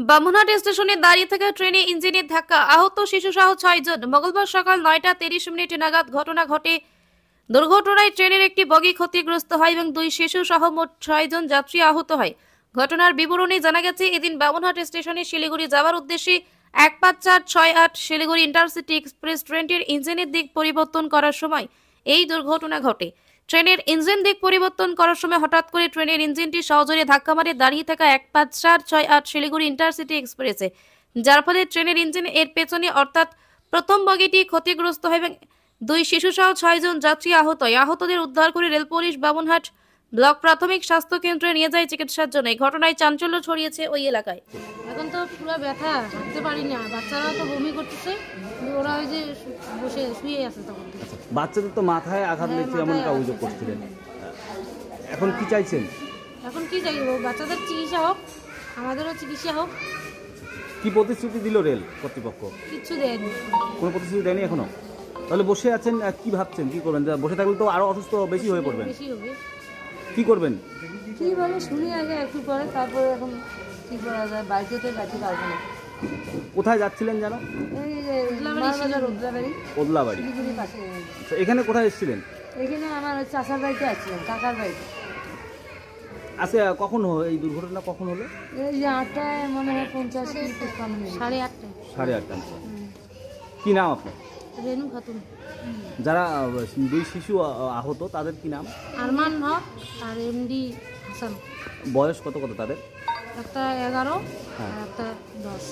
বামুনহাট স্টেশনে দাঁড়িয়ে থাকা ট্রেনে ইঞ্জিনের ধাক্কা, আহত শিশুসহ 6 জন। মঙ্গলবার সকাল 9:30 নাগাদ ঘটনা ঘটে। দুর্ঘটনায় ট্রেনের একটি বগি ক্ষতিগ্রস্ত হয় এবং 2 শিশু সহ মোট 6 জন যাত্রী আহত হয়। ঘটনার বিবরণে জানা গেছে, এদিন বামুনহাট স্টেশনে শিলিগুড়ি যাওয়ার উদ্দেশ্যে 15468 শিলিগুড়ি ইন্টারসিটি এক্সপ্রেস ট্রেনটির ইঞ্জিনের দিক পরিবর্তন করার সময় এই দুর্ঘটনা ঘটে। ট্রেনের ইঞ্জিন দিক পরিবর্তন করার সময় হঠাৎ করে ট্রেনের ইঞ্জিনটি সজোরে ধাক্কা মারে দাঁড়িয়ে থাকা 15468 শিলিগুড়ি ইন্টারসিটি এক্সপ্রেসে, যার ফলে ট্রেনের ইঞ্জিন এর পেছনে অর্থাৎ প্রথম বগিটি ক্ষতিগ্রস্ত হয় এবং 2 শিশুসহ 6 জন যাত্রী আহত হয়। আহতদের উদ্ধার করে রেল পুলিশ বামুনহাট ব্লক প্রাথমিক স্বাস্থ্য কেন্দ্রে নিয়ে যায় চিকিৎসার জন্য। এই ঘটনায় চাঞ্চল্য ছড়িয়েছে ওই এলাকায়। এখন তো পুরো ব্যথা, হাঁটতে পারি না, বাচ্চারা তো বমি করতেছে, ওরা ওই যে বসে শুয়ে আছে তখন। বাচ্চাদের তো মাথায় আঘাত লেগেছে এমনটা অভিযোগ করছিলেন, এখন কি চাইছেন? এখন কি চাইব, বাচ্চাদের চিকিৎসা হোক, আমাদেরও চিকিৎসা হোক। কি প্রতিশ্রুতি দিল রেল কর্তৃপক্ষ? কিচ্ছু দেয়নি, কোনো প্রতিশ্রুতি দেয়নি এখনো। তাহলে বসে আছেন, কি ভাবছেন, কি করবেন? বসে থাকলে তো আরো অসুস্থ বেশি হয়ে পড়বেন। বেশি হবে, কি করবেন? কি বলে শুনি আগে একটু পরে, তারপরে এখন কি করা যায়, বাড়িতে তো যাইতে পারবো না। কোথায় যাচ্ছিলেন জানো? এই যে মারবাজার ওদলাবাড়ি। শিলিগুড়ির পাশে। আচ্ছা, এখানে কোথায় এসেছিলেন? এখানে আমার চাচার বাড়িতে আসছিলাম, কাকার বাড়িতে। আচ্ছা, কখন এই দুর্ঘটনা কখন হলো? এই যে 8টায় মনে হয় 50 সাড়ে 8টায়। 8:30। কি নাম আপনার? রেনু খাতুন। যারা 2 শিশু আহত তাদের কি নাম? আরমান হক আর এমডি হাসান। বয়স কত কত তাদের? একটা 11 হ্যাঁ। আর একটা 10।